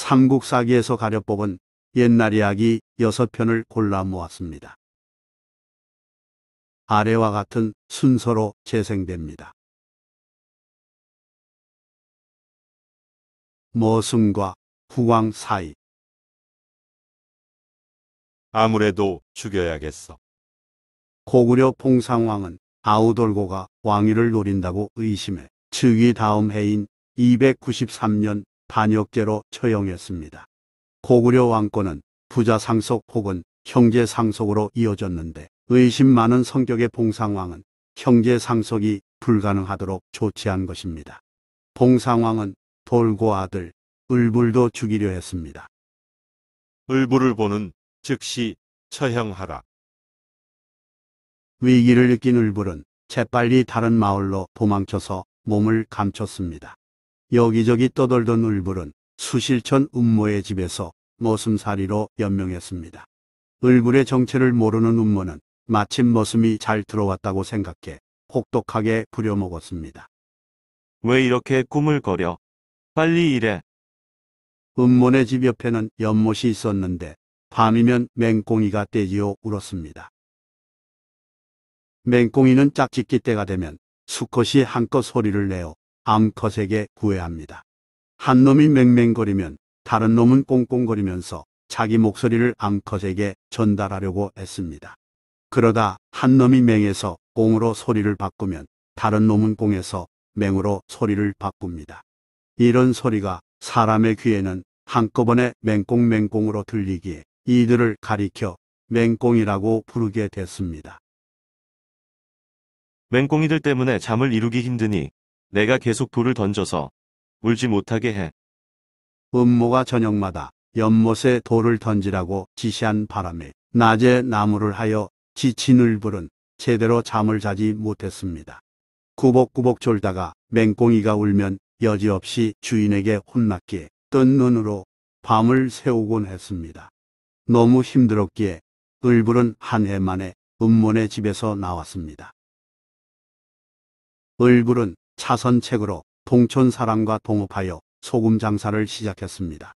삼국사기에서 가려 뽑은 옛날 이야기 6편을 골라 모았습니다. 아래와 같은 순서로 재생됩니다. 머슴과 후광 사이. 아무래도 죽여야겠어. 고구려 봉상왕은 아우돌고가 왕위를 노린다고 의심해 즉위 다음 해인 293년 반역죄로 처형했습니다. 고구려 왕권은 부자 상속 혹은 형제 상속으로 이어졌는데 의심 많은 성격의 봉상왕은 형제 상속이 불가능하도록 조치한 것입니다. 봉상왕은 돌고 아들 을불도 죽이려 했습니다. 을불을 보는 즉시 처형하라. 위기를 느낀 을불은 재빨리 다른 마을로 도망쳐서 몸을 감췄습니다. 여기저기 떠돌던 을불은 수실천 음모의 집에서 머슴살이로 연명했습니다. 을불의 정체를 모르는 음모는 마침 머슴이 잘 들어왔다고 생각해 혹독하게 부려먹었습니다. 왜 이렇게 꾸물거려? 빨리 일해. 음모네 집 옆에는 연못이 있었는데 밤이면 맹꽁이가 떼지어 울었습니다. 맹꽁이는 짝짓기 때가 되면 수컷이 한껏 소리를 내어 암컷에게 구애합니다. 한 놈이 맹맹거리면 다른 놈은 꽁꽁거리면서 자기 목소리를 암컷에게 전달하려고 했습니다. 그러다 한 놈이 맹에서 꽁으로 소리를 바꾸면 다른 놈은 꽁에서 맹으로 소리를 바꿉니다. 이런 소리가 사람의 귀에는 한꺼번에 맹꽁맹꽁으로 들리기에 이들을 가리켜 맹꽁이라고 부르게 됐습니다. 맹꽁이들 때문에 잠을 이루기 힘드니 내가 계속 돌을 던져서 울지 못하게 해. 음모가 저녁마다 연못에 돌을 던지라고 지시한 바람에 낮에 나무를 하여 지친 을불은 제대로 잠을 자지 못했습니다. 꾸벅꾸벅 졸다가 맹꽁이가 울면 여지없이 주인에게 혼났기에 뜬 눈으로 밤을 새우곤 했습니다. 너무 힘들었기에 을불은 한 해 만에 음모네 집에서 나왔습니다. 을불은 차선책으로 동촌 사람과 동업하여 소금 장사를 시작했습니다.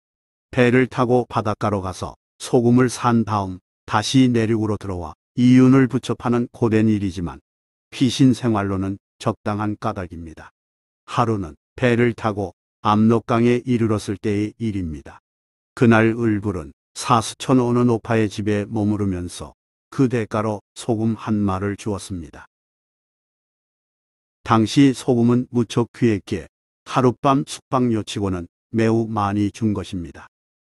배를 타고 바닷가로 가서 소금을 산 다음 다시 내륙으로 들어와 이윤을 붙여 파는 고된 일이지만 피신 생활로는 적당한 까닭입니다. 하루는 배를 타고 압록강에 이르렀을 때의 일입니다. 그날 을불은 사수천 어느 노파의 집에 머무르면서 그 대가로 소금 한 말을 주었습니다. 당시 소금은 무척 귀했기에 하룻밤 숙박료치고는 매우 많이 준 것입니다.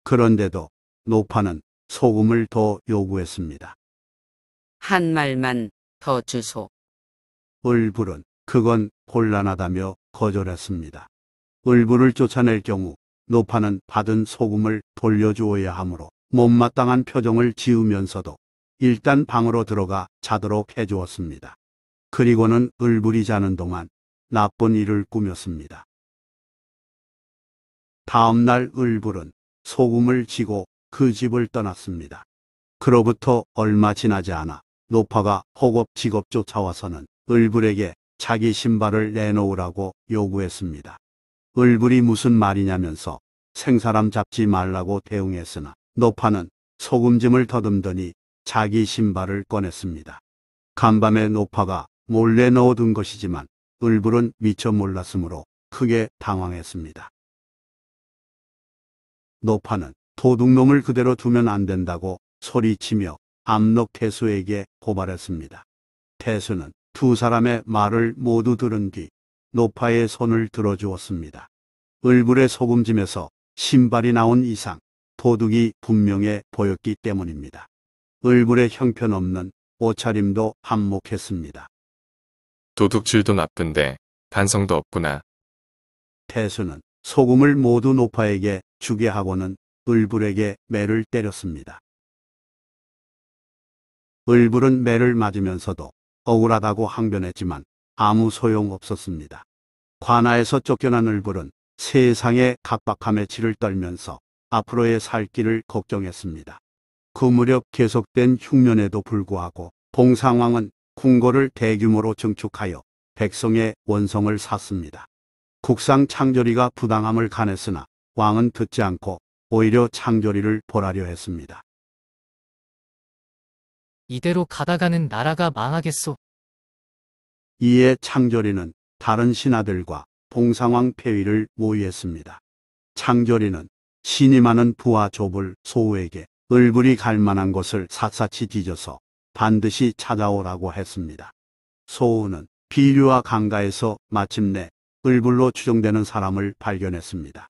그런데도 노파는 소금을 더 요구했습니다. 한 말만 더 주소. 을불은 그건 곤란하다며 거절했습니다. 을불을 쫓아낼 경우 노파는 받은 소금을 돌려주어야 하므로 못마땅한 표정을 지으면서도 일단 방으로 들어가 자도록 해주었습니다. 그리고는 을불이 자는 동안 나쁜 일을 꾸몄습니다. 다음 날 을불은 소금을 지고 그 집을 떠났습니다. 그로부터 얼마 지나지 않아 노파가 허겁지겁 쫓아와서는 을불에게 자기 신발을 내놓으라고 요구했습니다. 을불이 무슨 말이냐면서 생사람 잡지 말라고 대응했으나 노파는 소금짐을 더듬더니 자기 신발을 꺼냈습니다. 간밤에 노파가 몰래 넣어둔 것이지만 을불은 미처 몰랐으므로 크게 당황했습니다. 노파는 도둑놈을 그대로 두면 안 된다고 소리치며 압록태수에게 고발했습니다. 태수는 두 사람의 말을 모두 들은 뒤 노파의 손을 들어주었습니다. 을불의 소금짐에서 신발이 나온 이상 도둑이 분명해 보였기 때문입니다. 을불의 형편없는 옷차림도 한몫했습니다. 도둑질도 나쁜데 반성도 없구나. 태수는 소금을 모두 노파에게 주게 하고는 을불에게 매를 때렸습니다. 을불은 매를 맞으면서도 억울하다고 항변했지만 아무 소용없었습니다. 관아에서 쫓겨난 을불은 세상의 각박함에 치를 떨면서 앞으로의 살 길을 걱정했습니다. 그 무렵 계속된 흉년에도 불구하고 봉상왕은 궁궐을 대규모로 증축하여 백성의 원성을 샀습니다. 국상 창조리가 부당함을 간했으나 왕은 듣지 않고 오히려 창조리를 벌하려 했습니다. 이대로 가다가는 나라가 망하겠소. 이에 창조리는 다른 신하들과 봉상왕 폐위를 모의했습니다. 창조리는 신이 많은 부하 조불 소우에게 을불이 갈 만한 곳을 샅샅이 뒤져서 반드시 찾아오라고 했습니다. 소우는 비류와 강가에서 마침내 을불로 추정되는 사람을 발견했습니다.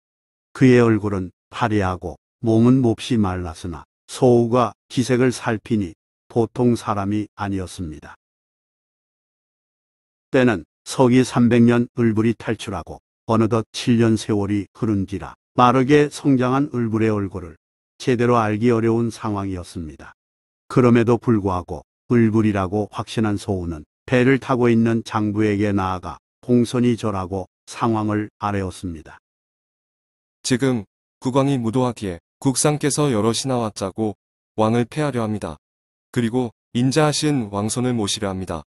그의 얼굴은 파리하고 몸은 몹시 말랐으나 소우가 기색을 살피니 보통 사람이 아니었습니다. 때는 서기 300년 을불이 탈출하고 어느덧 7년 세월이 흐른 뒤라 빠르게 성장한 을불의 얼굴을 제대로 알기 어려운 상황이었습니다. 그럼에도 불구하고 을불이라고 확신한 소우는 배를 타고 있는 장부에게 나아가 공손히 절하고 상황을 아뢰었습니다. 지금 국왕이 무도하기에 국상께서 여럿이나 왔자고 왕을 폐하려 합니다. 그리고 인자하신 왕손을 모시려 합니다.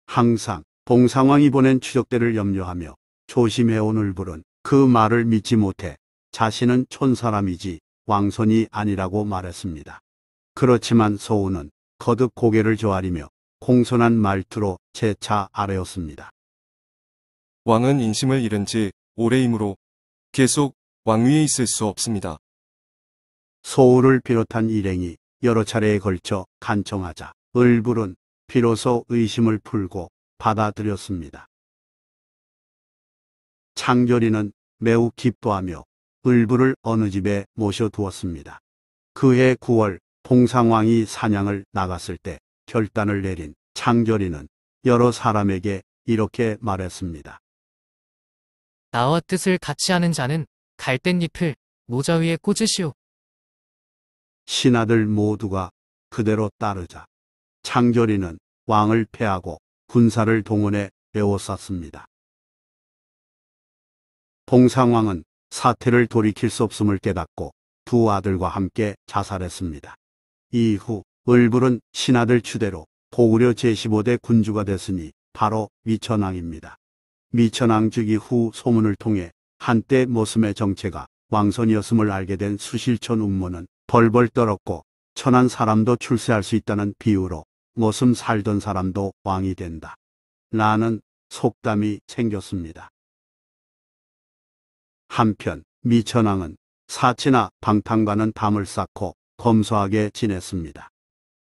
항상 봉상왕이 보낸 추적대를 염려하며 조심해온 을불은 그 말을 믿지 못해 자신은 촌사람이지 왕손이 아니라고 말했습니다. 그렇지만 소우는 거듭 고개를 조아리며 공손한 말투로 재차 아뢰었습니다. 왕은 인심을 잃은 지 오래이므로 계속 왕위에 있을 수 없습니다. 소우를 비롯한 일행이 여러 차례에 걸쳐 간청하자 을불은 비로소 의심을 풀고 받아들였습니다. 창조리는 매우 기뻐하며 을불을 어느 집에 모셔두었습니다. 그해 9월 봉상왕이 사냥을 나갔을 때 결단을 내린 창조리는 여러 사람에게 이렇게 말했습니다. 나와 뜻을 같이 하는 자는 갈대잎을 모자 위에 꽂으시오. 신하들 모두가 그대로 따르자 창조리는 왕을 폐하고 군사를 동원해 에워쌌습니다. 봉상왕은 사태를 돌이킬 수 없음을 깨닫고 두 아들과 함께 자살했습니다. 이후 을불은 신하들 추대로 고구려 제15대 군주가 됐으니 바로 미천왕입니다. 미천왕 즉위 후 소문을 통해 한때 모슴의 정체가 왕손이었음을 알게 된 수실촌 음모는 벌벌 떨었고 천한 사람도 출세할 수 있다는 비유로 모슴 살던 사람도 왕이 된다. 라는 속담이 생겼습니다. 한편 미천왕은 사치나 방탕과는 담을 쌓고 검소하게 지냈습니다.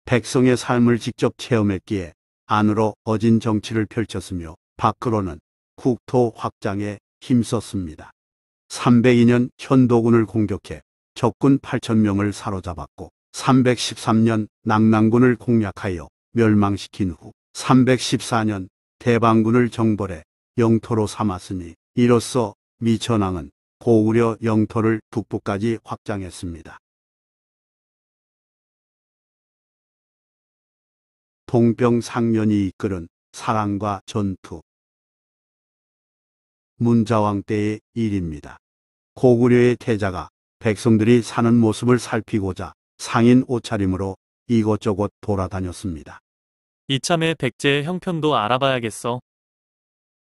백성의 삶을 직접 체험했기에 안으로 어진 정치를 펼쳤으며 밖으로는 국토 확장에 힘썼습니다. 302년 현도군을 공격해 적군 8,000명을 사로잡았고 313년 낙랑군을 공략하여 멸망시킨 후 314년 대방군을 정벌해 영토로 삼았으니 이로써 미천왕은 고구려 영토를 북부까지 확장했습니다. 동병상련이 이끌은 사랑과 전투. 문자왕 때의 일입니다. 고구려의 태자가 백성들이 사는 모습을 살피고자 상인 옷차림으로 이곳저곳 돌아다녔습니다. 이참에 백제의 형편도 알아봐야겠어.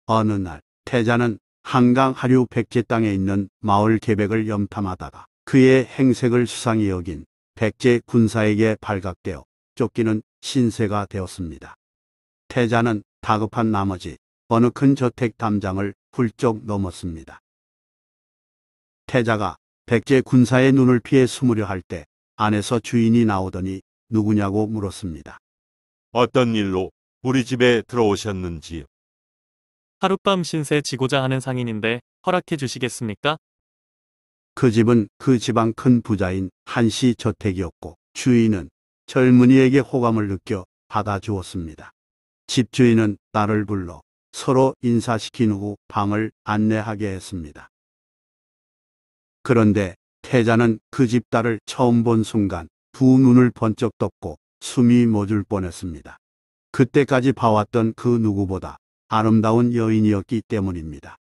어느 날 태자는 한강 하류 백제 땅에 있는 마을 계백을 염탐하다가 그의 행색을 수상히 여긴 백제 군사에게 발각되어 쫓기는 신세가 되었습니다. 태자는 다급한 나머지 어느 큰 저택 담장을 훌쩍 넘었습니다. 태자가 백제 군사의 눈을 피해 숨으려 할 때 안에서 주인이 나오더니 누구냐고 물었습니다. 어떤 일로 우리 집에 들어오셨는지요? 하룻밤 신세 지고자 하는 상인인데 허락해 주시겠습니까? 그 집은 그 지방 큰 부자인 한씨 저택이었고 주인은 젊은이에게 호감을 느껴 받아주었습니다. 집주인은 딸을 불러 서로 인사시킨 후 방을 안내하게 했습니다. 그런데 태자는 그 집 딸을 처음 본 순간 두 눈을 번쩍 떴고 숨이 멎을 뻔했습니다. 그때까지 봐왔던 그 누구보다 아름다운 여인이었기 때문입니다.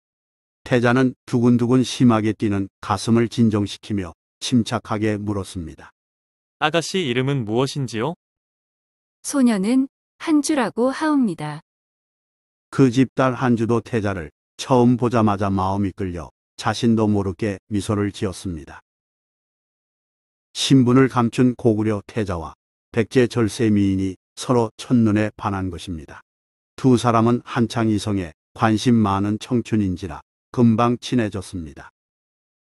태자는 두근두근 심하게 뛰는 가슴을 진정시키며 침착하게 물었습니다. 아가씨 이름은 무엇인지요? 소녀는 한주라고 하옵니다. 그 집 딸 한주도 태자를 처음 보자마자 마음이 끌려 자신도 모르게 미소를 지었습니다. 신분을 감춘 고구려 태자와 백제 절세 미인이 서로 첫눈에 반한 것입니다. 두 사람은 한창 이성에 관심 많은 청춘인지라 금방 친해졌습니다.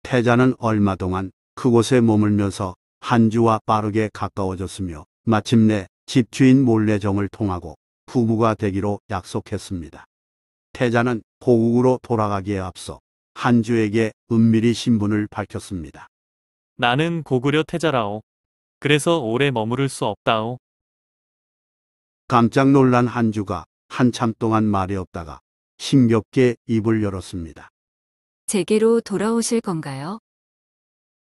태자는 얼마 동안 그곳에 머물면서 한주와 빠르게 가까워졌으며 마침내 집주인 몰래 정을 통하고 부부가 되기로 약속했습니다. 태자는 고국으로 돌아가기에 앞서 한주에게 은밀히 신분을 밝혔습니다. 나는 고구려 태자라오. 그래서 오래 머무를 수 없다오. 깜짝 놀란 한주가 한참 동안 말이 없다가 힘겹게 입을 열었습니다. 제게로 돌아오실 건가요?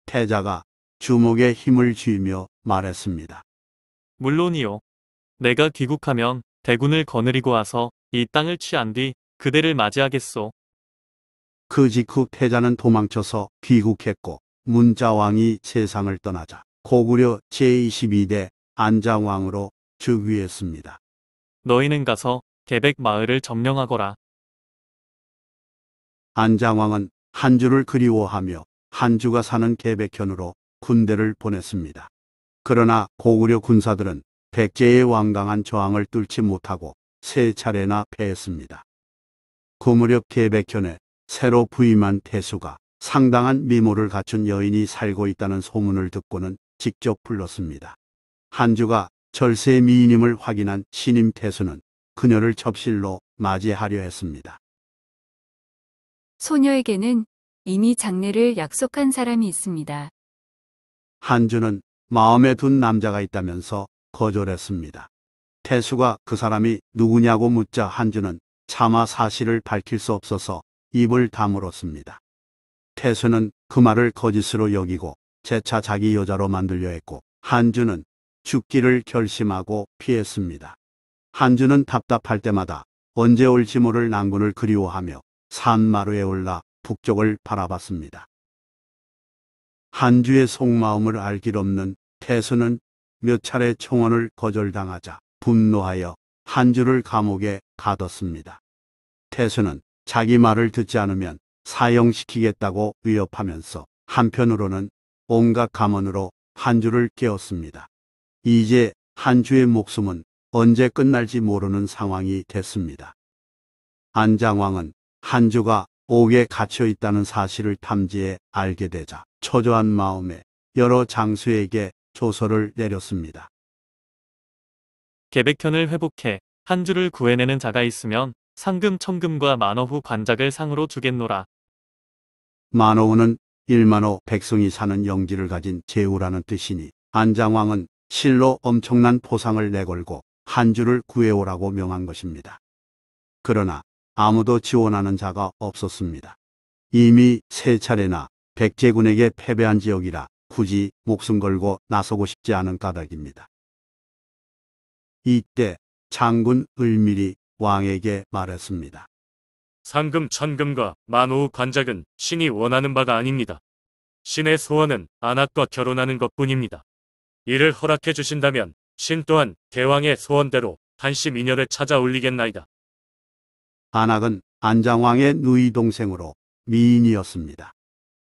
태자가 주먹에 힘을 쥐며 말했습니다. 물론이요. 내가 귀국하면 대군을 거느리고 와서 이 땅을 취한 뒤 그대를 맞이하겠소. 그 직후 태자는 도망쳐서 귀국했고 문자왕이 세상을 떠나자 고구려 제22대 안장왕으로 즉위했습니다. 너희는 가서 계백 마을을 점령하거라. 안장왕은 한주를 그리워하며 한주가 사는 계백현으로 군대를 보냈습니다. 그러나 고구려 군사들은 백제의 완강한 저항을 뚫지 못하고 세 차례나 패했습니다. 그 무렵 계백현에 새로 부임한 태수가 상당한 미모를 갖춘 여인이 살고 있다는 소문을 듣고는 직접 불렀습니다. 한주가 절세 미인임을 확인한 신임 태수는 그녀를 접실로 맞이하려 했습니다. 소녀에게는 이미 장례를 약속한 사람이 있습니다. 한주는 마음에 둔 남자가 있다면서 거절했습니다. 태수가 그 사람이 누구냐고 묻자 한주는 차마 사실을 밝힐 수 없어서 입을 다물었습니다. 태수는 그 말을 거짓으로 여기고 재차 자기 여자로 만들려 했고 한주는 죽기를 결심하고 피했습니다. 한주는 답답할 때마다 언제 올지 모를 난군을 그리워하며 산마루에 올라 북쪽을 바라봤습니다. 한주의 속마음을 알 길 없는 태수는 몇 차례 청원을 거절당하자 분노하여 한주를 감옥에 가뒀습니다. 태수는 자기 말을 듣지 않으면 사형시키겠다고 위협하면서 한편으로는 온갖 감언으로 한주를 깨웠습니다. 이제 한주의 목숨은 언제 끝날지 모르는 상황이 됐습니다. 안장왕은 한주가 옥에 갇혀 있다는 사실을 탐지해 알게 되자 초조한 마음에 여러 장수에게 조서를 내렸습니다. 계백현을 회복해 한주를 구해내는 자가 있으면 상금 천금과 만어후 관작을 상으로 주겠노라. 만호우는 1만호 백성이 사는 영지를 가진 제후라는 뜻이니 안장왕은 실로 엄청난 포상을 내걸고 한주를 구해오라고 명한 것입니다. 그러나 아무도 지원하는 자가 없었습니다. 이미 세 차례나 백제군에게 패배한 지역이라 굳이 목숨 걸고 나서고 싶지 않은 까닭입니다. 이때 장군 을밀이 왕에게 말했습니다. 상금 천금과 만호우 관작은 신이 원하는 바가 아닙니다. 신의 소원은 안악과 결혼하는 것뿐입니다. 이를 허락해 주신다면 신 또한 대왕의 소원대로 단시 미녀를 찾아 올리겠나이다. 안악은 안장왕의 누이 동생으로 미인이었습니다.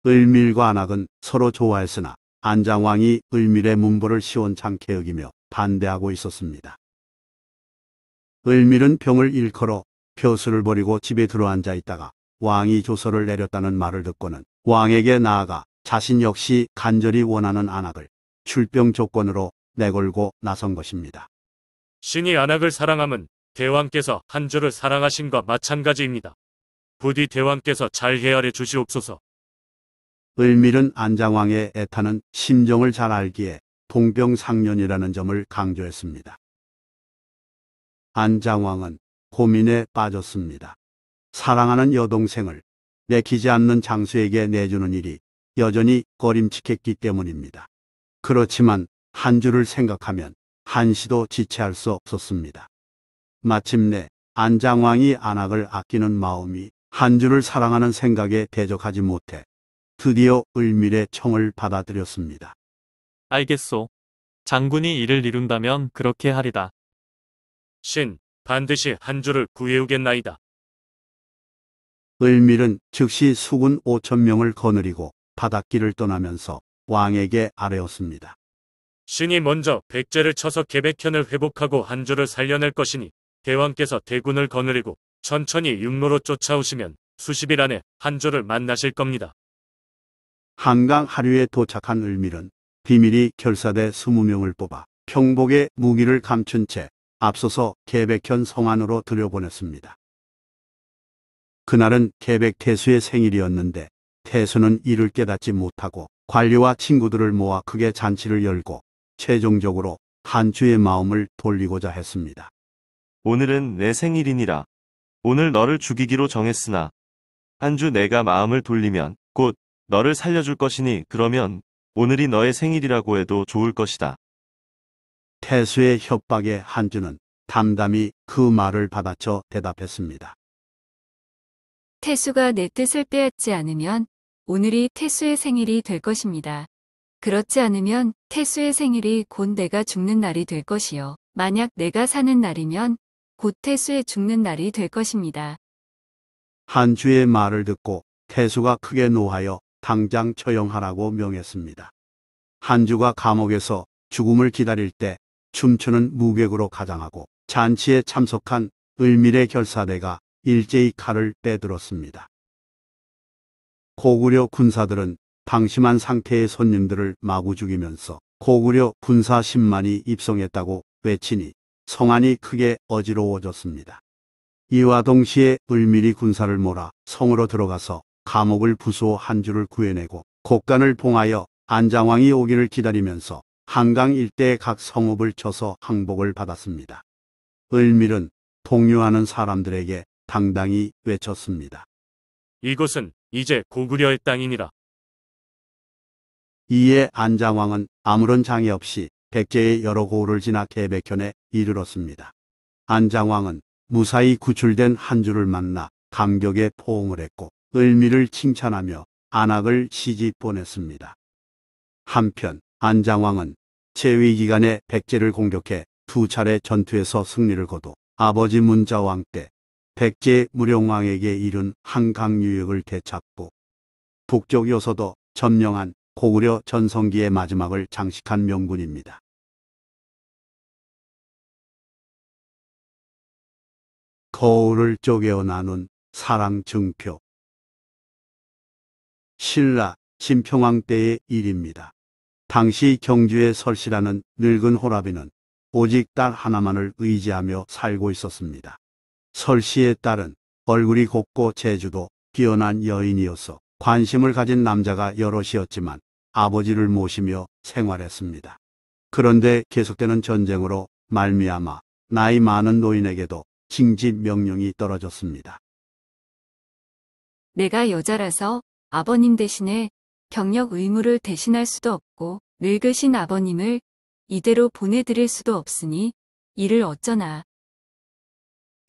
을밀과 안악은 서로 좋아했으나 안장왕이 을밀의 문보를 시원찮게 여기며 반대하고 있었습니다. 을밀은 병을 일컬어 벼슬을 버리고 집에 들어앉아 있다가 왕이 조서를 내렸다는 말을 듣고는 왕에게 나아가 자신 역시 간절히 원하는 안악을 출병 조건으로 내걸고 나선 것입니다. 신이 안악을 사랑함은 대왕께서 한주를 사랑하신과 마찬가지입니다. 부디 대왕께서 잘 헤아려 주시옵소서. 을밀은 안장왕의 애타는 심정을 잘 알기에 동병상련이라는 점을 강조했습니다. 안장왕은 고민에 빠졌습니다. 사랑하는 여동생을 내키지 않는 장수에게 내주는 일이 여전히 꺼림칙했기 때문입니다. 그렇지만 한주를 생각하면 한시도 지체할 수 없었습니다. 마침내 안장왕이 안악을 아끼는 마음이 한주를 사랑하는 생각에 대적하지 못해 드디어 을밀의 청을 받아들였습니다. 알겠소. 장군이 이를 이룬다면 그렇게 하리다. 신, 반드시 한주를 구해오겠나이다. 을밀은 즉시 수군 5,000명을 거느리고 바닷길을 떠나면서 왕에게 아뢰었습니다. 신이 먼저 백제를 쳐서 개백현을 회복하고 한주를 살려낼 것이니 대왕께서 대군을 거느리고 천천히 육로로 쫓아오시면 수십일 안에 한주를 만나실 겁니다. 한강 하류에 도착한 을밀은 비밀이 결사대 20명을 뽑아 평복에 무기를 감춘 채 앞서서 개백현 성 안으로 들여보냈습니다. 그날은 개백 태수의 생일이었는데 태수는 이를 깨닫지 못하고 관리와 친구들을 모아 크게 잔치를 열고 최종적으로 한주의 마음을 돌리고자 했습니다. 오늘은 내 생일이니라. 오늘 너를 죽이기로 정했으나 한주 내가 마음을 돌리면 곧 너를 살려줄 것이니 그러면 오늘이 너의 생일이라고 해도 좋을 것이다. 태수의 협박에 한주는 담담히 그 말을 받아쳐 대답했습니다. 태수가 내 뜻을 빼앗지 않으면 오늘이 태수의 생일이 될 것입니다. 그렇지 않으면 태수의 생일이 곧 내가 죽는 날이 될 것이요. 만약 내가 사는 날이면 곧 태수의 죽는 날이 될 것입니다. 한주의 말을 듣고 태수가 크게 노하여 당장 처형하라고 명했습니다. 한주가 감옥에서 죽음을 기다릴 때 춤추는 무객으로 가장하고 잔치에 참석한 을밀의 결사대가 일제히 칼을 빼들었습니다. 고구려 군사들은 방심한 상태의 손님들을 마구 죽이면서 고구려 군사 10만이 입성했다고 외치니 성안이 크게 어지러워졌습니다. 이와 동시에 을밀이 군사를 몰아 성으로 들어가서 감옥을 부수어 한주를 구해내고 곡간을 봉하여 안장왕이 오기를 기다리면서 한강 일대의 각 성읍을 쳐서 항복을 받았습니다. 을밀은 동요하는 사람들에게 당당히 외쳤습니다. 이곳은 이제 고구려의 땅이니라. 이에 안장왕은 아무런 장애 없이 백제의 여러 고을을 지나 개백현에 이르렀습니다. 안장왕은 무사히 구출된 한주를 만나 감격에 포옹을 했고 을밀을 칭찬하며 안악을 시집 보냈습니다. 한편 안장왕은 재위 기간에 백제를 공격해 2차례 전투에서 승리를 거두 아버지 문자왕 때 백제 무령왕에게 이른 한강 유역을 되찾고 북쪽 요소도 점령한 고구려 전성기의 마지막을 장식한 명군입니다. 거울을 쪼개어 나눈 사랑 증표. 신라 진평왕 때의 일입니다. 당시 경주의 설씨라는 늙은 호라비는 오직 딸 하나만을 의지하며 살고 있었습니다. 설씨의 딸은 얼굴이 곱고 재주도 뛰어난 여인이어서 관심을 가진 남자가 여럿이었지만 아버지를 모시며 생활했습니다. 그런데 계속되는 전쟁으로 말미암아 나이 많은 노인에게도 징집 명령이 떨어졌습니다. 내가 여자라서 아버님 대신에 병력 의무를 대신할 수도 없고 늙으신 아버님을 이대로 보내드릴 수도 없으니 이를 어쩌나.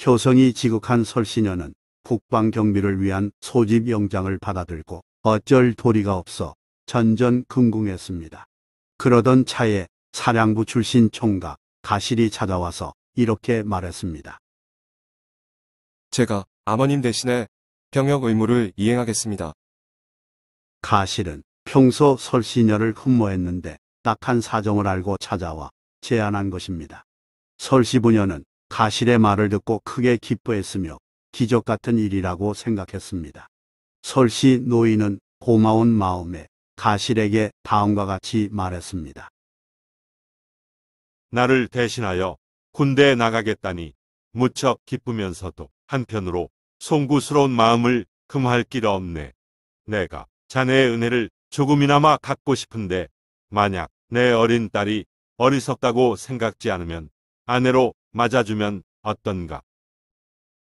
효성이 지극한 설씨녀는 국방 경비를 위한 소집 영장을 받아들고 어쩔 도리가 없어 전전긍긍했습니다. 그러던 차에 사량부 출신 총각 가실이 찾아와서 이렇게 말했습니다. 제가 아버님 대신에 병역 의무를 이행하겠습니다. 가실은 평소 설씨녀를 흠모했는데 딱한 사정을 알고 찾아와 제안한 것입니다. 설씨 부녀는 가실의 말을 듣고 크게 기뻐했으며 기적 같은 일이라고 생각했습니다. 설씨 노인은 고마운 마음에 가실에게 다음과 같이 말했습니다. 나를 대신하여 군대에 나가겠다니 무척 기쁘면서도 한편으로 송구스러운 마음을 금할 길 없네. 내가 자네의 은혜를 조금이나마 갚고 싶은데 만약 내 어린 딸이 어리석다고 생각지 않으면 아내로 맞아주면 어떤가?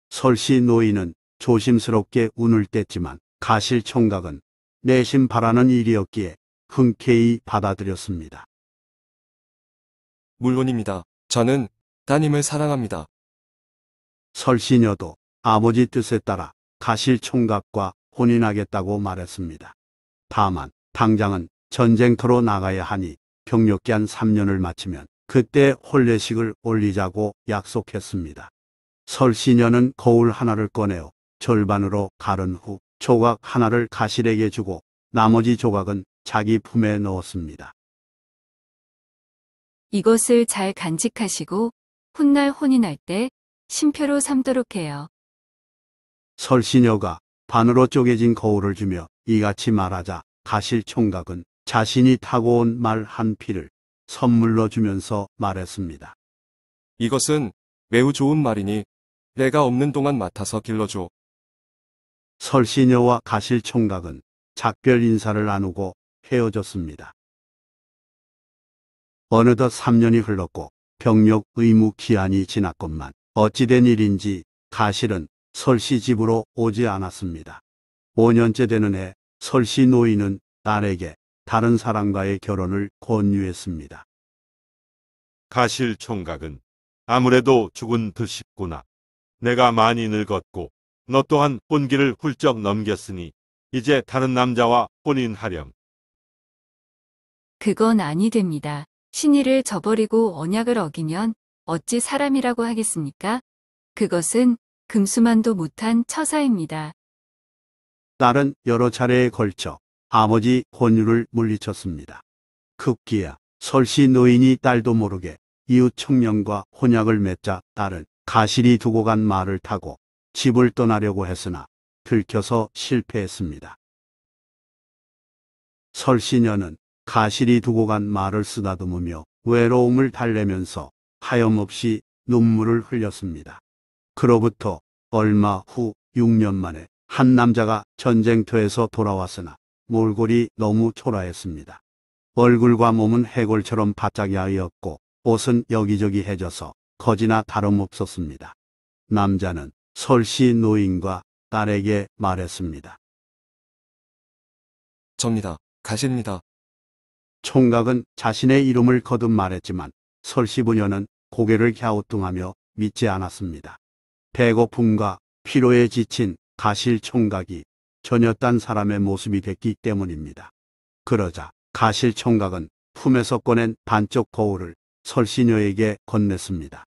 설씨 노인은 조심스럽게 운을 뗐지만 가실 총각은 내심 바라는 일이었기에 흔쾌히 받아들였습니다. 물론입니다. 저는 따님을 사랑합니다. 설씨녀도 아버지 뜻에 따라 가실 총각과 혼인하겠다고 말했습니다. 다만 당장은 전쟁터로 나가야 하니 병력기한 3년을 마치면 그때 혼례식을 올리자고 약속했습니다. 설씨녀는 거울 하나를 꺼내어 절반으로 가른 후 조각 하나를 가실에게 주고 나머지 조각은 자기 품에 넣었습니다. 이것을 잘 간직하시고 훗날 혼이 날 때 신표로 삼도록 해요. 설시녀가 반으로 쪼개진 거울을 주며 이같이 말하자 가실 총각은 자신이 타고 온 말 한 피를 선물로 주면서 말했습니다. 이것은 매우 좋은 말이니 내가 없는 동안 맡아서 길러줘. 설시녀와 가실 총각은 작별 인사를 나누고 헤어졌습니다. 어느덧 3년이 흘렀고 병력 의무 기한이 지났건만 어찌된 일인지 가실은 설씨 집으로 오지 않았습니다. 5년째 되는 해 설씨 노인은 딸에게 다른 사람과의 결혼을 권유했습니다. 가실 총각은 아무래도 죽은 듯 싶구나. 내가 많이 늙었고 너 또한 혼기를 훌쩍 넘겼으니 이제 다른 남자와 혼인하렴. 그건 아니 됩니다. 신의를 저버리고 언약을 어기면 어찌 사람이라고 하겠습니까? 그것은 금수만도 못한 처사입니다. 딸은 여러 차례에 걸쳐 아버지 권유를 물리쳤습니다. 급기야 설씨 노인이 딸도 모르게 이웃 청년과 혼약을 맺자 딸은 가실이 두고 간 말을 타고 집을 떠나려고 했으나 들켜서 실패했습니다. 설씨녀는 가실이 두고 간 말을 쓰다듬으며 외로움을 달래면서 하염없이 눈물을 흘렸습니다. 그로부터 얼마 후 6년 만에 한 남자가 전쟁터에서 돌아왔으나 몰골이 너무 초라했습니다. 얼굴과 몸은 해골처럼 바짝이 하였고 옷은 여기저기 해져서 거지나 다름없었습니다. 남자는 설씨 노인과 딸에게 말했습니다. 접니다. 가십니다. 총각은 자신의 이름을 거듭 말했지만 설씨 부녀는 고개를 갸우뚱하며 믿지 않았습니다. 배고픔과 피로에 지친 가실 총각이 전혀 딴 사람의 모습이 됐기 때문입니다. 그러자 가실 총각은 품에서 꺼낸 반쪽 거울을 설씨녀에게 건넸습니다.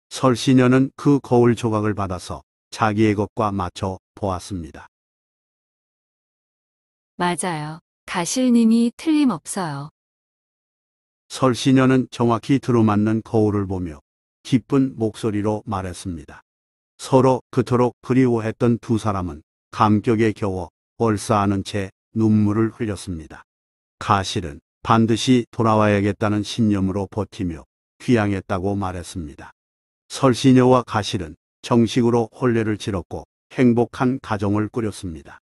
설씨녀는 그 거울 조각을 받아서 자기의 것과 맞춰 보았습니다. 맞아요. 가실님이 틀림없어요. 설씨녀는 정확히 들어맞는 거울을 보며 기쁜 목소리로 말했습니다. 서로 그토록 그리워했던 두 사람은 감격에 겨워 얼싸안은 채 눈물을 흘렸습니다. 가실은 반드시 돌아와야겠다는 신념으로 버티며 귀향했다고 말했습니다. 설씨녀와 가실은 정식으로 혼례를 치렀고 행복한 가정을 꾸렸습니다.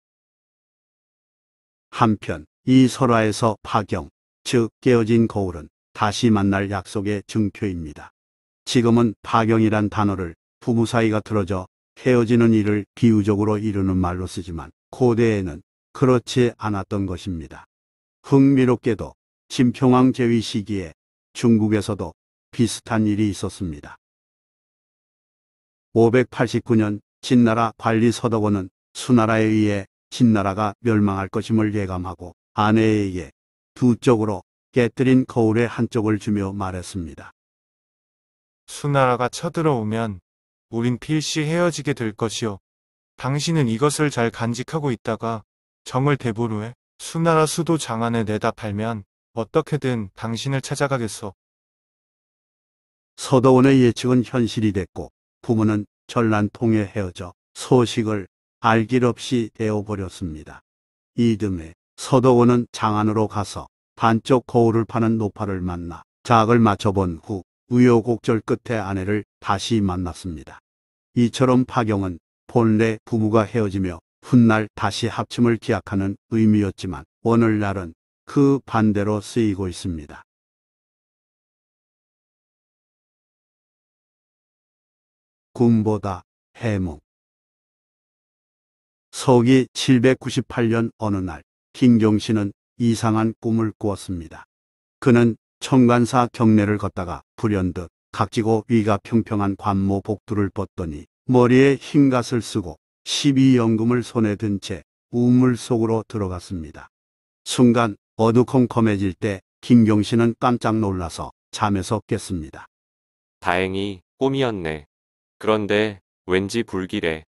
한편 이 설화에서 파경, 즉 깨어진 거울은 다시 만날 약속의 증표입니다. 지금은 파경이란 단어를 부부 사이가 틀어져 헤어지는 일을 비유적으로 이루는 말로 쓰지만 고대에는 그렇지 않았던 것입니다. 흥미롭게도 진평왕 제위 시기에 중국에서도 비슷한 일이 있었습니다. 589년 진나라 관리 서덕원은 수나라에 의해 진나라가 멸망할 것임을 예감하고 아내에게 두 쪽으로 깨뜨린 거울의 한쪽을 주며 말했습니다. 수나라가 쳐들어오면 우린 필시 헤어지게 될 것이오. 당신은 이것을 잘 간직하고 있다가 정을 대보루에 수나라 수도 장안에 내다 팔면 어떻게든 당신을 찾아가겠소. 서덕원의 예측은 현실이 됐고 부부는 전란 통에 헤어져 소식을 알 길 없이 되어버렸습니다. 이듬해 서덕원은 장안으로 가서 반쪽 거울을 파는 노파를 만나 작을 맞춰본 후 우여곡절 끝에 아내를 다시 만났습니다. 이처럼 파경은 본래 부부가 헤어지며 훗날 다시 합침을 기약하는 의미였지만 오늘날은 그 반대로 쓰이고 있습니다. 꿈보다 해몽. 서기 798년 어느 날 김경신은 이상한 꿈을 꾸었습니다. 그는 청관사 경내를 걷다가 불현듯 각지고 위가 평평한 관모 복두를 벗더니 머리에 흰갓을 쓰고 12연금을 손에 든 채 우물 속으로 들어갔습니다. 순간 어두컴컴해질 때 김경신은 깜짝 놀라서 잠에서 깼습니다. 다행히 꿈이었네. 그런데 왠지 불길해.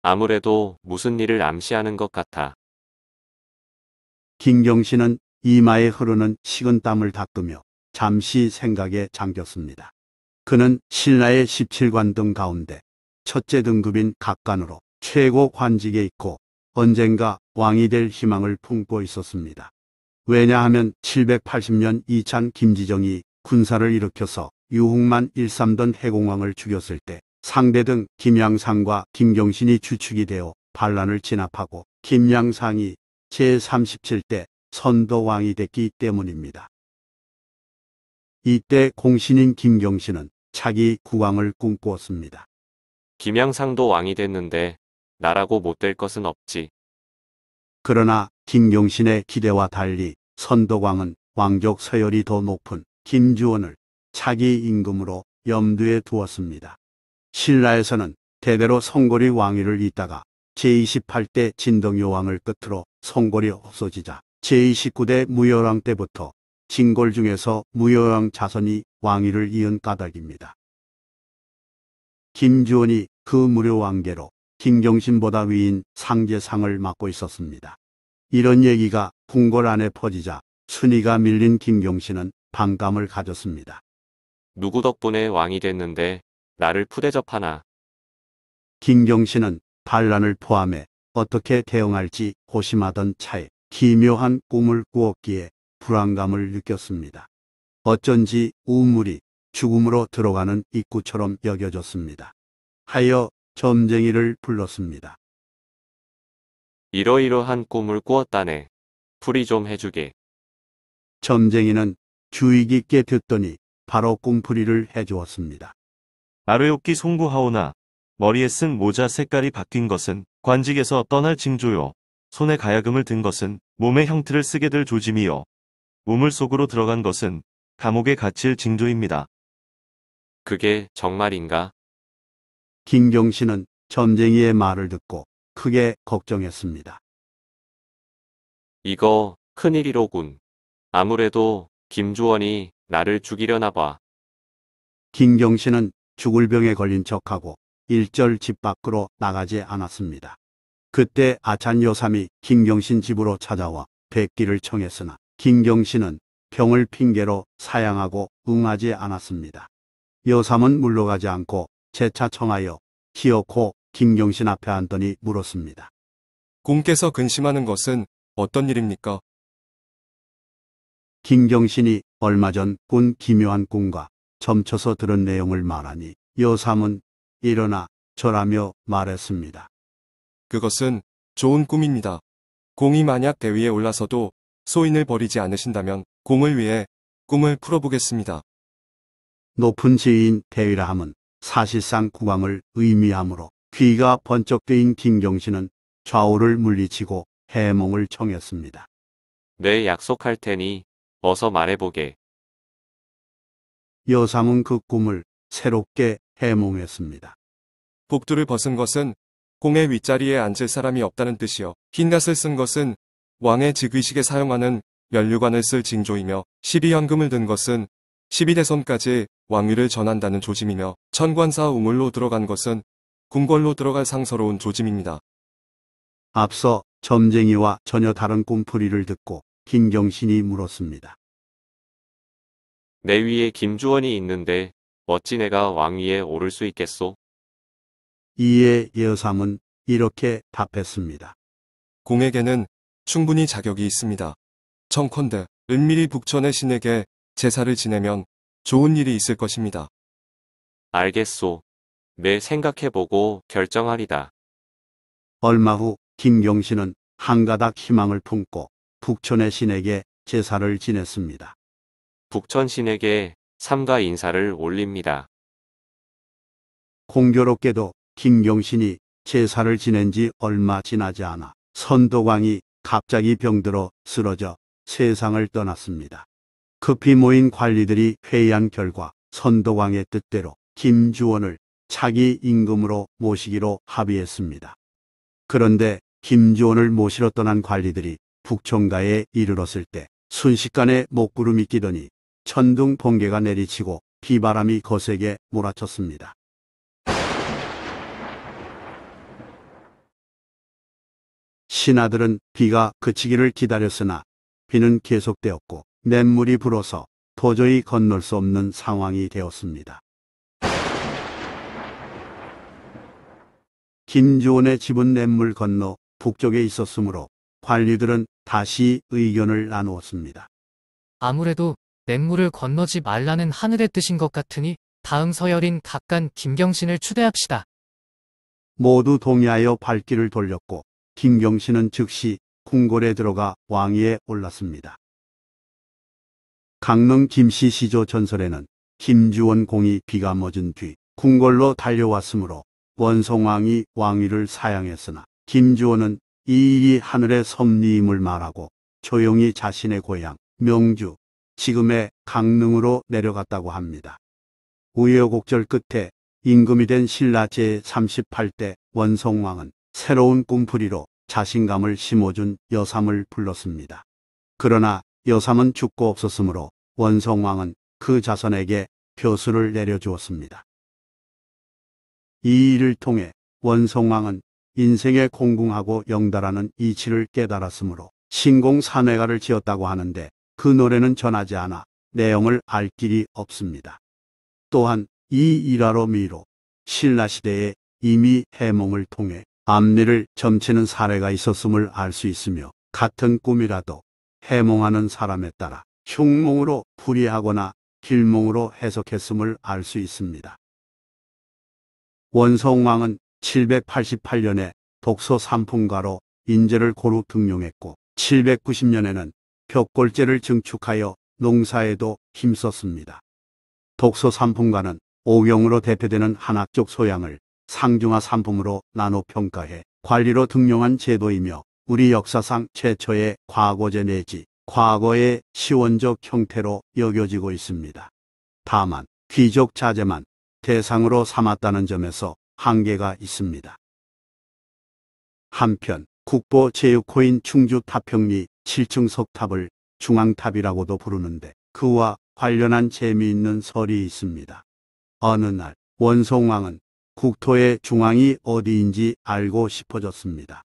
아무래도 무슨 일을 암시하는 것 같아. 김경신은 이마에 흐르는 식은 땀을 닦으며 잠시 생각에 잠겼습니다. 그는 신라의 17관 등 가운데 첫째 등급인 각관으로 최고 관직에 있고 언젠가 왕이 될 희망을 품고 있었습니다. 왜냐하면 780년 이찬 김지정이 군사를 일으켜서 유흥만 일삼던 해공왕을 죽였을 때 상대 등 김양상과 김경신이 주축이 되어 반란을 진압하고 김양상이 제37대 선도왕이 됐기 때문입니다. 이때 공신인 김경신은 차기 국왕을 꿈꾸었습니다. 김양상도 왕이 됐는데 나라고 못 될 것은 없지. 그러나 김경신의 기대와 달리 선덕왕은 왕족 서열이 더 높은 김주원을 차기 임금으로 염두에 두었습니다. 신라에서는 대대로 성골이 왕위를 잇다가 제28대 진덕여왕을 끝으로 성골이 없어지자 제29대 무여왕 때부터 진골 중에서 무여왕 자손이 왕위를 이은 까닭입니다. 김주원이 그 무려왕계로 김경신보다 위인 상제상을 맡고 있었습니다. 이런 얘기가 궁궐 안에 퍼지자 순위가 밀린 김경신은 반감을 가졌습니다. 누구 덕분에 왕이 됐는데 나를 푸대접하나. 김경신은 반란을 포함해 어떻게 대응할지 고심하던 차에 기묘한 꿈을 꾸었기에 불안감을 느꼈습니다. 어쩐지 우물이 죽음으로 들어가는 입구처럼 여겨졌습니다. 하여 점쟁이를 불렀습니다. 이러이러한 꿈을 꾸었다네. 풀이 좀 해주게. 점쟁이는 주의 깊게 듣더니 바로 꿈풀이를 해주었습니다. 아뢰옵기 송구하오나 머리에 쓴 모자 색깔이 바뀐 것은 관직에서 떠날 징조요. 손에 가야금을 든 것은 몸의 형틀을 쓰게 될 조짐이요. 우물 속으로 들어간 것은 감옥에 갇힐 징조입니다. 그게 정말인가? 김경신은 점쟁이의 말을 듣고 크게 걱정했습니다. 이거 큰일이로군. 아무래도 김주원이 나를 죽이려나 봐. 김경신은 죽을 병에 걸린 척하고 일절 집 밖으로 나가지 않았습니다. 그때 아찬 여삼이 김경신 집으로 찾아와 뵙기를 청했으나 김경신은 병을 핑계로 사양하고 응하지 않았습니다. 여삼은 물러가지 않고 재차 청하여 기어코 김경신 앞에 앉더니 물었습니다. 공께서 근심하는 것은 어떤 일입니까? 김경신이 얼마 전 꾼 기묘한 꿈과 점쳐서 들은 내용을 말하니 여삼은 일어나 절하며 말했습니다. 그것은 좋은 꿈입니다. 공이 만약 대위에 올라서도 소인을 버리지 않으신다면 공을 위해 꿈을 풀어보겠습니다. 높은 지위인 대위라 함은 사실상 국왕을 의미하므로 귀가 번쩍 뜨인 김경신은 좌우를 물리치고 해몽을 청했습니다. 내 약속할 테니 어서 말해보게. 여삼은 그 꿈을 새롭게 해몽했습니다. 복두를 벗은 것은 공의 윗자리에 앉을 사람이 없다는 뜻이요. 흰갓을 쓴 것은 왕의 즉위식에 사용하는 면류관을 쓸 징조이며 12현금을 든 것은 12대손까지 왕위를 전한다는 조짐이며 천관사 우물로 들어간 것은 궁궐로 들어갈 상서로운 조짐입니다. 앞서 점쟁이와 전혀 다른 꿈풀이를 듣고 김경신이 물었습니다. 내 위에 김주원이 있는데 어찌 내가 왕위에 오를 수 있겠소? 이에 여삼은 이렇게 답했습니다. 공에게는 충분히 자격이 있습니다. 청컨대 은밀히 북천의 신에게 제사를 지내면 좋은 일이 있을 것입니다. 알겠소. 내 생각해보고 결정하리다. 얼마 후 김경신은 한가닥 희망을 품고 북천의 신에게 제사를 지냈습니다. 북천 신에게 삼가 인사를 올립니다. 공교롭게도 김경신이 제사를 지낸 지 얼마 지나지 않아 선덕왕이 갑자기 병들어 쓰러져 세상을 떠났습니다. 급히 모인 관리들이 회의한 결과 선덕왕의 뜻대로 김주원을 차기 임금으로 모시기로 합의했습니다. 그런데 김주원을 모시러 떠난 관리들이 북촌가에 이르렀을 때 순식간에 먹구름이 끼더니 천둥 번개가 내리치고 비바람이 거세게 몰아쳤습니다. 신하들은 비가 그치기를 기다렸으나 비는 계속되었고 냇물이 불어서 도저히 건널 수 없는 상황이 되었습니다. 김주원의 집은 냇물 건너 북쪽에 있었으므로 관리들은 다시 의견을 나누었습니다. 아무래도 냇물을 건너지 말라는 하늘의 뜻인 것 같으니 다음 서열인 각간 김경신을 추대합시다. 모두 동의하여 발길을 돌렸고 김경신은 즉시 궁궐에 들어가 왕위에 올랐습니다. 강릉 김씨 시조 전설에는 김주원 공이 비가 멎은 뒤 궁궐로 달려왔으므로 원성왕이 왕위를 사양했으나 김주원은 이 일이 하늘의 섭리임을 말하고 조용히 자신의 고향 명주, 지금의 강릉으로 내려갔다고 합니다. 우여곡절 끝에 임금이 된 신라 제38대 원성왕은 새로운 꿈풀이로 자신감을 심어준 여삼을 불렀습니다. 그러나 여삼은 죽고 없었으므로 원성왕은 그 자손에게 벼슬을 내려주었습니다. 이 일을 통해 원성왕은 인생에 공공하고 영달하는 이치를 깨달았으므로 신공산회가를 지었다고 하는데 그 노래는 전하지 않아 내용을 알 길이 없습니다. 또한 이 일화로 미로 신라시대에 이미 해몽을 통해 앞니를 점치는 사례가 있었음을 알 수 있으며 같은 꿈이라도 해몽하는 사람에 따라 흉몽으로 풀이하거나 길몽으로 해석했음을 알 수 있습니다. 원성왕은 788년에 독서 삼풍가로 인재를 고루 등용했고 790년에는 벽골제를 증축하여 농사에도 힘썼습니다. 독서 삼풍가는 오경으로 대표되는 한학적 소양을 상중하 삼품으로 나눠 평가해 관리로 등용한 제도이며 우리 역사상 최초의 과거제 내지 과거의 시원적 형태로 여겨지고 있습니다. 다만 귀족 자제만 대상으로 삼았다는 점에서 한계가 있습니다. 한편 국보 제6호인 충주 타평리 7층 석탑을 중앙탑이라고도 부르는데 그와 관련한 재미있는 설이 있습니다. 어느 날 원성왕은 국토의 중앙이 어디인지 알고 싶어졌습니다.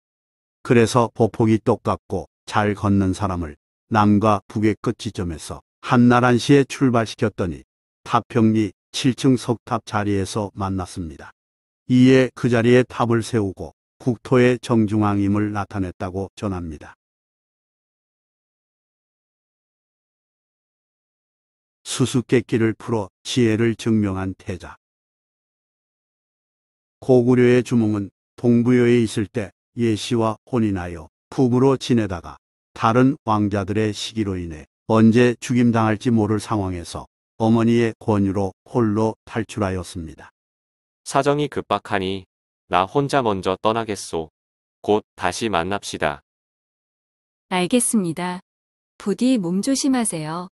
그래서 보폭이 똑같고 잘 걷는 사람을 남과 북의 끝 지점에서 한나란시에 출발시켰더니 타평리 7층 석탑 자리에서 만났습니다. 이에 그 자리에 탑을 세우고 국토의 정중앙임을 나타냈다고 전합니다. 수수께끼를 풀어 지혜를 증명한 태자. 고구려의 주몽은 동부여에 있을 때 예씨와 혼인하여 부부로 지내다가 다른 왕자들의 시기로 인해 언제 죽임당할지 모를 상황에서 어머니의 권유로 홀로 탈출하였습니다. 사정이 급박하니 나 혼자 먼저 떠나겠소. 곧 다시 만납시다. 알겠습니다. 부디 몸 조심하세요.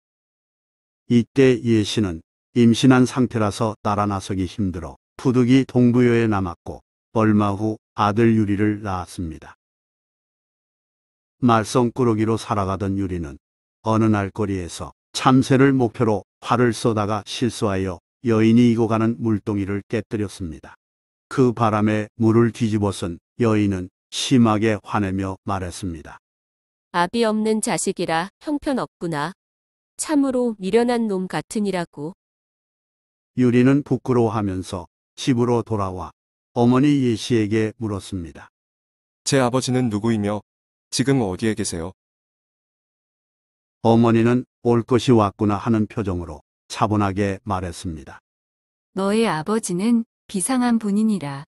이때 예씨는 임신한 상태라서 따라 나서기 힘들어 부득이 동부여에 남았고 얼마 후 아들 유리를 낳았습니다. 말썽꾸러기로 살아가던 유리는 어느 날 거리에서 참새를 목표로 활을 쏘다가 실수하여 여인이 이고 가는 물동이를 깨뜨렸습니다. 그 바람에 물을 뒤집어 쓴 여인은 심하게 화내며 말했습니다. 아비 없는 자식이라 형편없구나. 참으로 미련한 놈 같으니라고. 유리는 부끄러워하면서 집으로 돌아와 어머니 예씨에게 물었습니다. 제 아버지는 누구이며 지금 어디에 계세요? 어머니는 올 것이 왔구나 하는 표정으로 차분하게 말했습니다. 너의 아버지는 비상한 분이니라.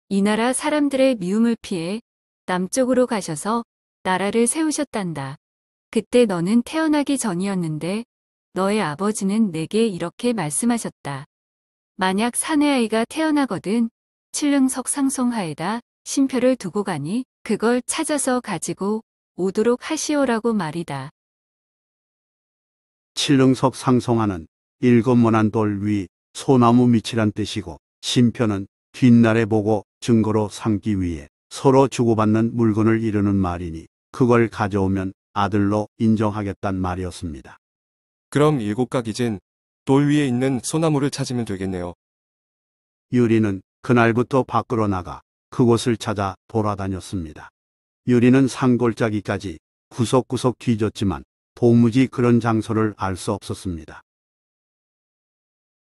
이 나라 사람들의 미움을 피해 남쪽으로 가셔서 나라를 세우셨단다. 그때 너는 태어나기 전이었는데 너의 아버지는 내게 이렇게 말씀하셨다. 만약 사내아이가 태어나거든 칠릉석 상송하에다 신표를 두고 가니 그걸 찾아서 가지고 오도록 하시오라고 말이다. 칠릉석 상송하는 일곱모난 돌 위 소나무 밑이란 뜻이고 신표는 뒷날에 보고 증거로 삼기 위해 서로 주고받는 물건을 이루는 말이니 그걸 가져오면 아들로 인정하겠단 말이었습니다. 그럼 7각이진 돌 위에 있는 소나무를 찾으면 되겠네요. 유리는 그날부터 밖으로 나가 그곳을 찾아 돌아다녔습니다. 유리는 산골짜기까지 구석구석 뒤졌지만 도무지 그런 장소를 알 수 없었습니다.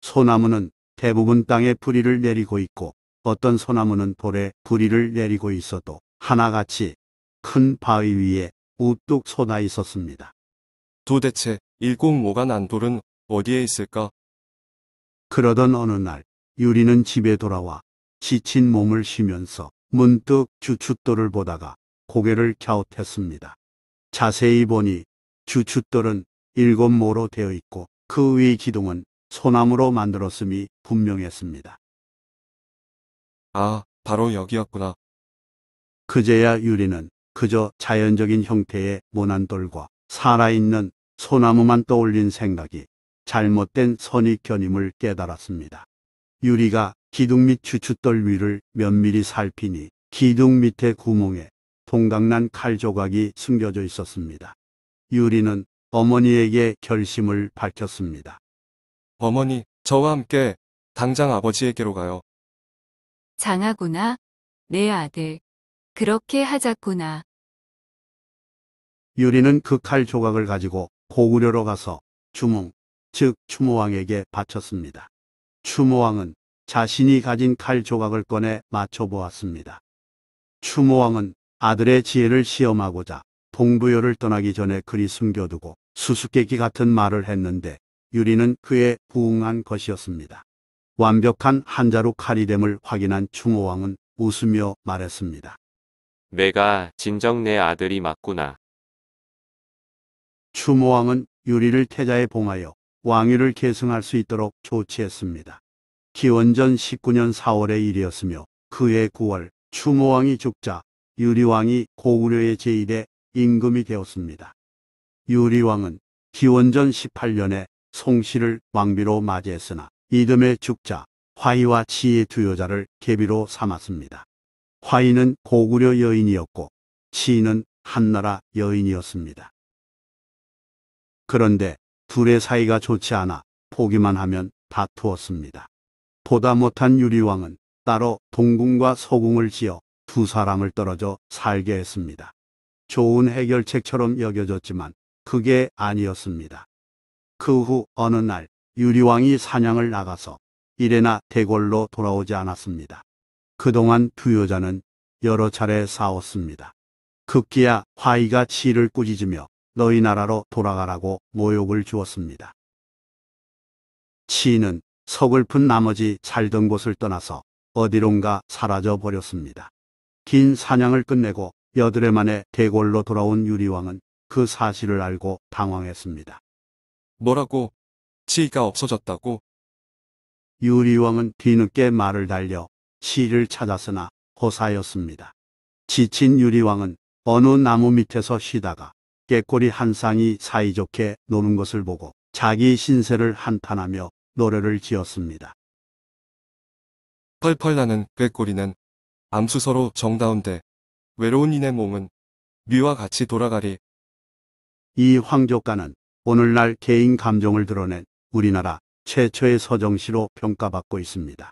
소나무는 대부분 땅에 뿌리를 내리고 있고 어떤 소나무는 돌에 뿌리를 내리고 있어도 하나같이 큰 바위 위에 우뚝 솟아 있었습니다. 도대체 일곡모가 난 돌은 어디에 있을까? 그러던 어느 날 유리는 집에 돌아와 지친 몸을 쉬면서 문득 주춧돌을 보다가 고개를 갸웃했습니다. 자세히 보니 주춧돌은 7모로 되어 있고 그 위 기둥은 소나무로 만들었음이 분명했습니다. 아, 바로 여기였구나. 그제야 유리는 그저 자연적인 형태의 모난 돌과 살아있는 소나무만 떠올린 생각이 잘못된 선입견임을 깨달았습니다. 유리가 기둥 및 주춧돌 위를 면밀히 살피니 기둥 밑에 구멍에 동강난 칼 조각이 숨겨져 있었습니다. 유리는 어머니에게 결심을 밝혔습니다. 어머니, 저와 함께 당장 아버지에게로 가요. 장하구나. 내 아들. 그렇게 하자꾸나. 유리는 그 칼 조각을 가지고 고구려로 가서 주몽, 즉 추모왕에게 바쳤습니다. 추모왕은 자신이 가진 칼 조각을 꺼내 맞춰보았습니다. 추모왕은 아들의 지혜를 시험하고자 동부여를 떠나기 전에 그리 숨겨두고 수수께끼 같은 말을 했는데 유리는 그에 부응한 것이었습니다. 완벽한 한자루 칼이됨을 확인한 추모왕은 웃으며 말했습니다. 내가 진정 내 아들이 맞구나. 추모왕은 유리를 태자에 봉하여 왕위를 계승할 수 있도록 조치했습니다. 기원전 19년 4월의 일이었으며 그해 9월 추모왕이 죽자 유리왕이 고구려의 제1의 임금이 되었습니다. 유리왕은 기원전 18년에 송씨를 왕비로 맞이했으나 이듬해 죽자 화희와 치의 두 여자를 계비로 삼았습니다. 화희는 고구려 여인이었고 치는 한나라 여인이었습니다. 그런데 둘의 사이가 좋지 않아 보기만 하면 다투었습니다. 보다 못한 유리왕은 따로 동궁과 서궁을 지어 두 사람을 떨어져 살게 했습니다. 좋은 해결책처럼 여겨졌지만 그게 아니었습니다. 그 후 어느 날 유리왕이 사냥을 나가서 이래나 대궐로 돌아오지 않았습니다. 그동안 두 여자는 여러 차례 싸웠습니다. 급기야 화희가 치를 꾸짖으며 너희 나라로 돌아가라고 모욕을 주었습니다. 치는 서글픈 나머지 살던 곳을 떠나서 어디론가 사라져 버렸습니다. 긴 사냥을 끝내고 여드레 만에 대궐로 돌아온 유리왕은 그 사실을 알고 당황했습니다. 뭐라고? 치가 없어졌다고? 유리왕은 뒤늦게 말을 달려 치를 찾았으나 허사였습니다. 지친 유리왕은 어느 나무 밑에서 쉬다가 꾀꼬리 한 쌍이 사이좋게 노는 것을 보고 자기 신세를 한탄하며 노래를 지었습니다. 펄펄 나는 꾀꼬리는 암수서로 정다운데 외로운 이내 몸은 미와 같이 돌아가리. 이 황족가는 오늘날 개인 감정을 드러낸 우리나라 최초의 서정시로 평가받고 있습니다.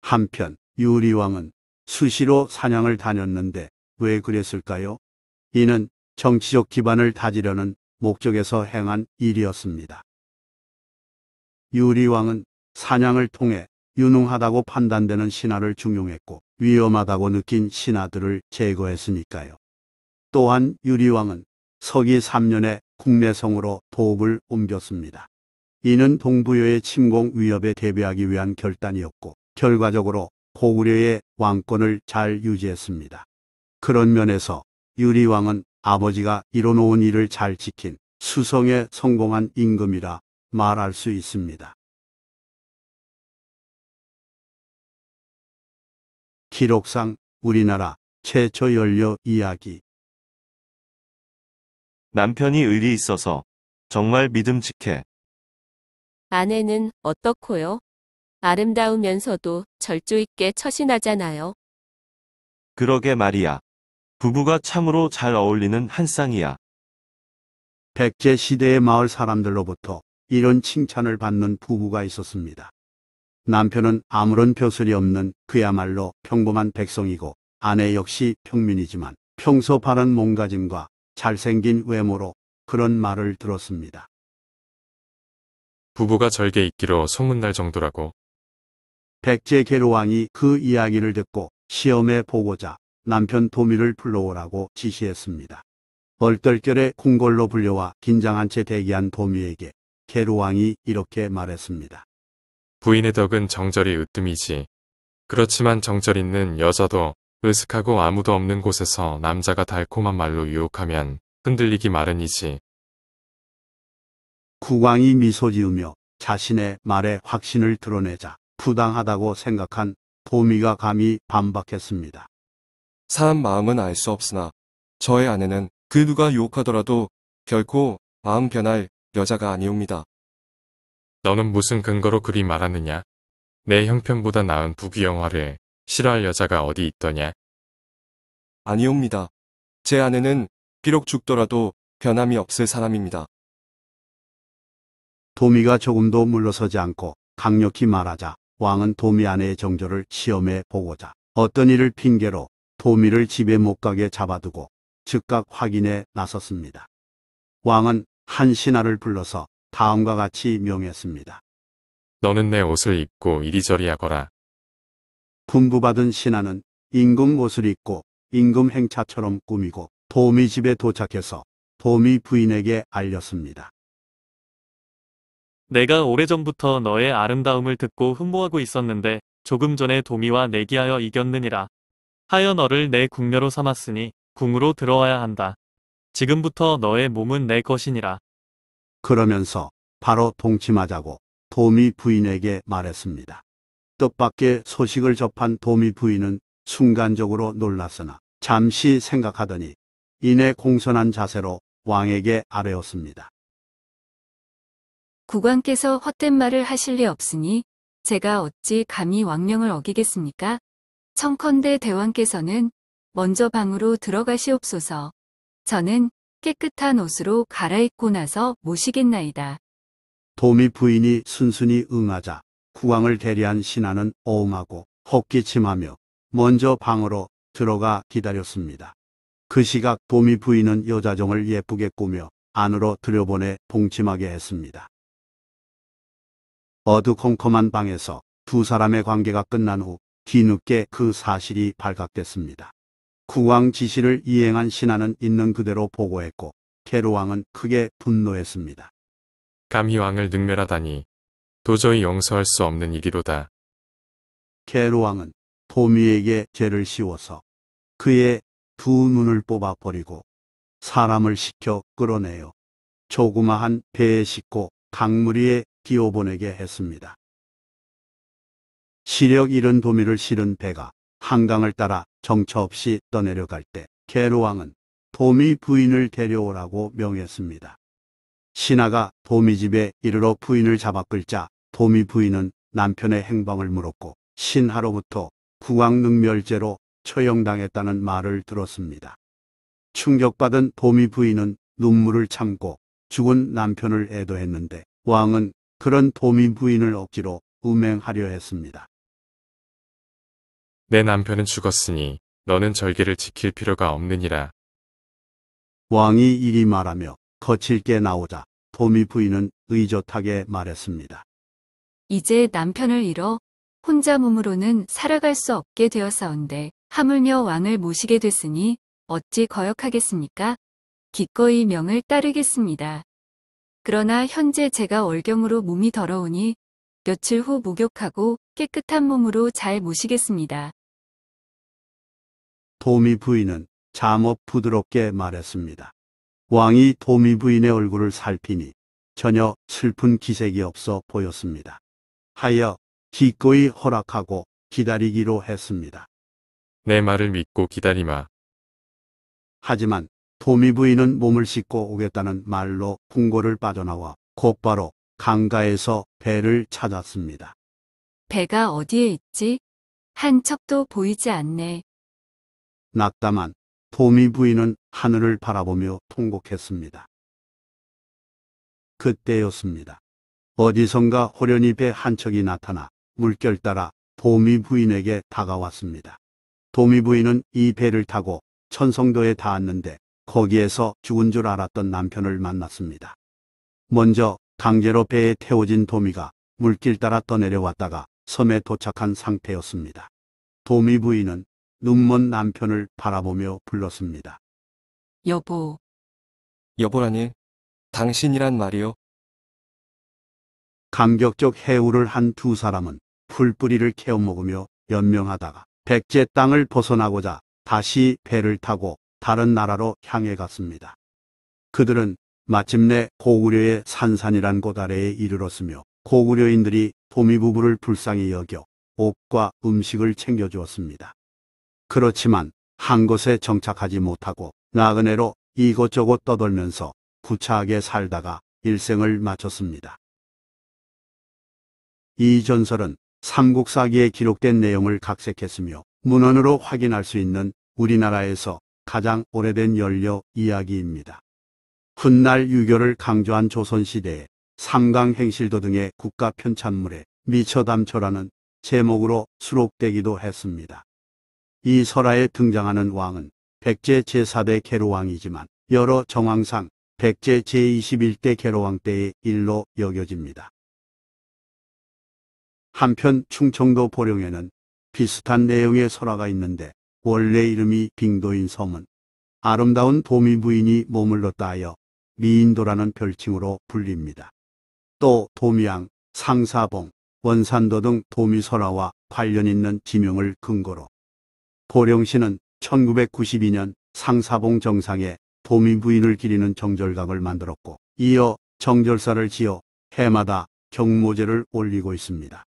한편 유리왕은 수시로 사냥을 다녔는데 왜 그랬을까요? 이는 정치적 기반을 다지려는 목적에서 행한 일이었습니다. 유리왕은 사냥을 통해 유능하다고 판단되는 신하를 중용했고 위험하다고 느낀 신하들을 제거했으니까요. 또한 유리왕은 서기 3년에 국내성으로 도읍을 옮겼습니다. 이는 동부여의 침공 위협에 대비하기 위한 결단이었고 결과적으로 고구려의 왕권을 잘 유지했습니다. 그런 면에서 유리왕은 아버지가 이뤄놓은 일을 잘 지킨 수성에 성공한 임금이라 말할 수 있습니다. 기록상 우리나라 최초 연료 이야기. 남편이 의리 있어서 정말 믿음직해. 아내는 어떻고요? 아름다우면서도 절조 있게 처신하잖아요. 그러게 말이야. 부부가 참으로 잘 어울리는 한 쌍이야. 백제 시대의 마을 사람들로부터 이런 칭찬을 받는 부부가 있었습니다. 남편은 아무런 벼슬이 없는 그야말로 평범한 백성이고 아내 역시 평민이지만 평소 바른 몸가짐과 잘생긴 외모로 그런 말을 들었습니다. 부부가 절개 있기로 소문날 정도라고. 백제 계로왕이 그 이야기를 듣고 시험에 보고자 남편 도미를 불러오라고 지시했습니다. 얼떨결에 궁궐로 불려와 긴장한 채 대기한 도미에게 계로왕이 이렇게 말했습니다. 부인의 덕은 정절이 으뜸이지. 그렇지만 정절 있는 여자도 으슥하고 아무도 없는 곳에서 남자가 달콤한 말로 유혹하면 흔들리기 마련이지. 국왕이 미소 지으며 자신의 말에 확신을 드러내자 부당하다고 생각한 도미가 감히 반박했습니다. 사람 마음은 알 수 없으나 저의 아내는 그 누가 유혹하더라도 결코 마음 변할 여자가 아니옵니다. 너는 무슨 근거로 그리 말하느냐? 내 형편보다 나은 부귀영화를 싫어할 여자가 어디 있더냐? 아니옵니다. 제 아내는 비록 죽더라도 변함이 없을 사람입니다. 도미가 조금도 물러서지 않고 강력히 말하자 왕은 도미 아내의 정절을 시험해 보고자 어떤 일을 핑계로 도미를 집에 못 가게 잡아두고 즉각 확인에 나섰습니다. 왕은 한 신하를 불러서 다음과 같이 명했습니다. 너는 내 옷을 입고 이리저리 하거라. 분부받은 신하는 임금 옷을 입고 임금 행차처럼 꾸미고 도미 집에 도착해서 도미 부인에게 알렸습니다. 내가 오래전부터 너의 아름다움을 듣고 흠모하고 있었는데 조금 전에 도미와 내기하여 이겼느니라. 하여 너를 내 궁녀로 삼았으니 궁으로 들어와야 한다. 지금부터 너의 몸은 내 것이니라. 그러면서 바로 동침하자고 도미 부인에게 말했습니다. 뜻밖의 소식을 접한 도미 부인은 순간적으로 놀랐으나 잠시 생각하더니 이내 공손한 자세로 왕에게 아뢰었습니다. 국왕께서 헛된 말을 하실 리 없으니 제가 어찌 감히 왕명을 어기겠습니까? 청컨대 대왕께서는 먼저 방으로 들어가시옵소서. 저는 깨끗한 옷으로 갈아입고 나서 모시겠나이다. 도미 부인이 순순히 응하자 국왕을 대리한 신하는 어음하고 헛기침하며 먼저 방으로 들어가 기다렸습니다. 그 시각 도미 부인은 여자정을 예쁘게 꾸며 안으로 들여보내 동침하게 했습니다. 어두컴컴한 방에서 두 사람의 관계가 끝난 후 뒤늦게 그 사실이 발각됐습니다. 국왕 지시를 이행한 신하는 있는 그대로 보고했고 계로왕은 크게 분노했습니다. 감히 왕을 능멸하다니 도저히 용서할 수 없는 일이로다. 계로왕은 도미에게 죄를 씌워서 그의 두 눈을 뽑아버리고 사람을 시켜 끌어내어 조그마한 배에 싣고 강물 위에 기어보내게 했습니다. 시력 잃은 도미를 실은 배가 한강을 따라 정처 없이 떠내려갈 때 계로왕은 도미 부인을 데려오라고 명했습니다. 신하가 도미 집에 이르러 부인을 잡아 끌자 도미 부인은 남편의 행방을 물었고 신하로부터 국왕 능멸죄로 처형당했다는 말을 들었습니다. 충격받은 도미 부인은 눈물을 참고 죽은 남편을 애도했는데 왕은 그런 도미 부인을 억지로 음행하려 했습니다. 내 남편은 죽었으니 너는 절개를 지킬 필요가 없느니라. 왕이 이리 말하며 거칠게 나오자 도미 부인은 의젓하게 말했습니다. 이제 남편을 잃어 혼자 몸으로는 살아갈 수 없게 되었사온데 하물며 왕을 모시게 됐으니 어찌 거역하겠습니까? 기꺼이 명을 따르겠습니다. 그러나 현재 제가 월경으로 몸이 더러우니 며칠 후 목욕하고 깨끗한 몸으로 잘 모시겠습니다. 도미 부인은 잠옷 부드럽게 말했습니다. 왕이 도미 부인의 얼굴을 살피니 전혀 슬픈 기색이 없어 보였습니다. 하여 기꺼이 허락하고 기다리기로 했습니다. 내 말을 믿고 기다리마. 하지만 도미 부인은 몸을 씻고 오겠다는 말로 궁궐을 빠져나와 곧바로 강가에서 배를 찾았습니다. 배가 어디에 있지? 한 척도 보이지 않네. 낙담한 도미 부인은 하늘을 바라보며 통곡했습니다. 그때였습니다. 어디선가 호련히 배 한 척이 나타나 물결 따라 도미 부인에게 다가왔습니다. 도미 부인은 이 배를 타고 천성도에 닿았는데 거기에서 죽은 줄 알았던 남편을 만났습니다. 먼저 강제로 배에 태워진 도미가 물길 따라 떠내려왔다가 섬에 도착한 상태였습니다. 도미 부인은 눈먼 남편을 바라보며 불렀습니다. 여보, 여보라니, 당신이란 말이요. 감격적 해우를 한 두 사람은 풀뿌리를 캐어 먹으며 연명하다가 백제 땅을 벗어나고자 다시 배를 타고 다른 나라로 향해 갔습니다. 그들은 마침내 고구려의 산산이란 곳 아래에 이르렀으며 고구려인들이 도미 부부를 불쌍히 여겨 옷과 음식을 챙겨주었습니다. 그렇지만 한 곳에 정착하지 못하고 나그네로 이곳저곳 떠돌면서 구차하게 살다가 일생을 마쳤습니다. 이 전설은 삼국사기에 기록된 내용을 각색했으며 문헌으로 확인할 수 있는 우리나라에서 가장 오래된 연료 이야기입니다. 훗날 유교를 강조한 조선시대에 삼강행실도 등의 국가 편찬물에 미처담초라는 제목으로 수록되기도 했습니다. 이 설화에 등장하는 왕은 백제 제4대 계로왕이지만 여러 정황상 백제 제21대 계로왕 때의 일로 여겨집니다. 한편 충청도 보령에는 비슷한 내용의 설화가 있는데 원래 이름이 빙도인 섬은 아름다운 도미 부인이 머물렀다 하여 미인도라는 별칭으로 불립니다. 또 도미양, 상사봉, 원산도 등 도미 설화와 관련 있는 지명을 근거로 보령시는 1992년 상사봉 정상에 도미 부인을 기리는 정절각을 만들었고 이어 정절사를 지어 해마다 경모제를 올리고 있습니다.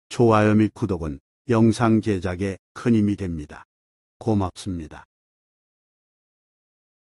좋아요 및 구독은 영상 제작에 큰 힘이 됩니다. 고맙습니다.